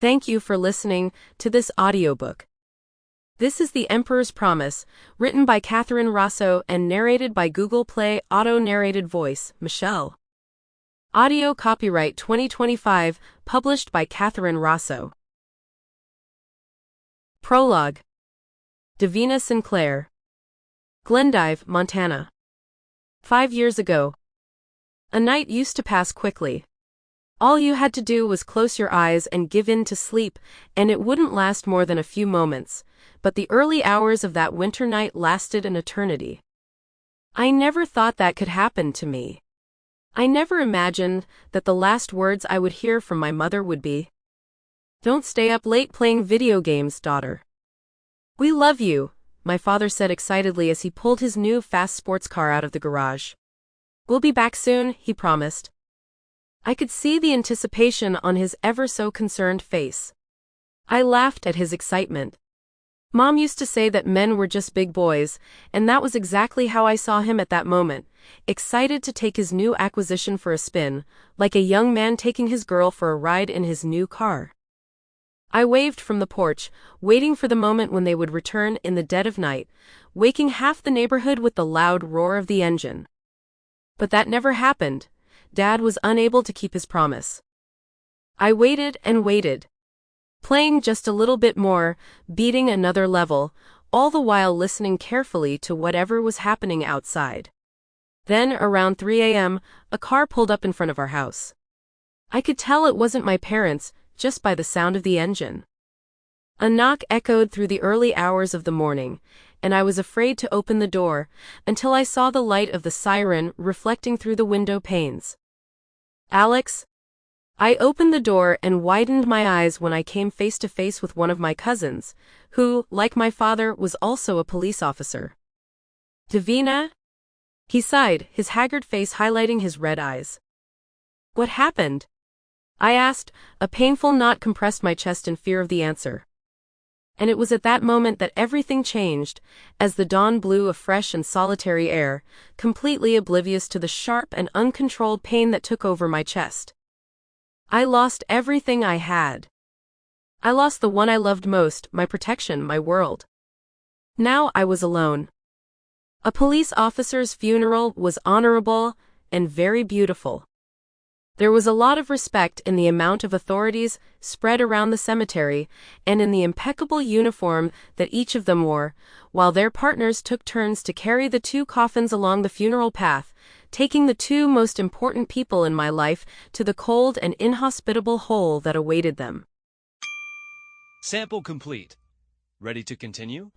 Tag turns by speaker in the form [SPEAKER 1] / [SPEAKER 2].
[SPEAKER 1] Thank you for listening to this audiobook. This is The Emperor's Promise, written by Katheryn Rosseau and narrated by Google Play auto-narrated voice, Michelle. Audio copyright 2025, published by Katheryn Rosseau. Prologue. Davina Sinclair. Glendive, Montana. 5 years ago. A night used to pass quickly. All you had to do was close your eyes and give in to sleep, and it wouldn't last more than a few moments, but the early hours of that winter night lasted an eternity. I never thought that could happen to me. I never imagined that the last words I would hear from my mother would be, "Don't stay up late playing video games, daughter." "We love you," my father said excitedly as he pulled his new fast sports car out of the garage. "We'll be back soon," he promised. I could see the anticipation on his ever-so-concerned face. I laughed at his excitement. Mom used to say that men were just big boys, and that was exactly how I saw him at that moment, excited to take his new acquisition for a spin, like a young man taking his girl for a ride in his new car. I waved from the porch, waiting for the moment when they would return in the dead of night, waking half the neighborhood with the loud roar of the engine. But that never happened. Dad was unable to keep his promise. I waited and waited, playing just a little bit more, beating another level, all the while listening carefully to whatever was happening outside. Then, around 3 a.m., a car pulled up in front of our house. I could tell it wasn't my parents, just by the sound of the engine. A knock echoed through the early hours of the morning, and I was afraid to open the door, until I saw the light of the siren reflecting through the window panes. "Alex?" I opened the door and widened my eyes when I came face to face with one of my cousins, who, like my father, was also a police officer. "Davina?" He sighed, his haggard face highlighting his red eyes. "What happened?" I asked. A painful knot compressed my chest in fear of the answer. And it was at that moment that everything changed, as the dawn blew a fresh and solitary air, completely oblivious to the sharp and uncontrolled pain that took over my chest. I lost everything I had. I lost the one I loved most, my protection, my world. Now I was alone. A police officer's funeral was honorable and very beautiful. There was a lot of respect in the amount of authorities spread around the cemetery and in the impeccable uniform that each of them wore, while their partners took turns to carry the two coffins along the funeral path, taking the two most important people in my life to the cold and inhospitable hole that awaited them.
[SPEAKER 2] Sample complete. Ready to continue?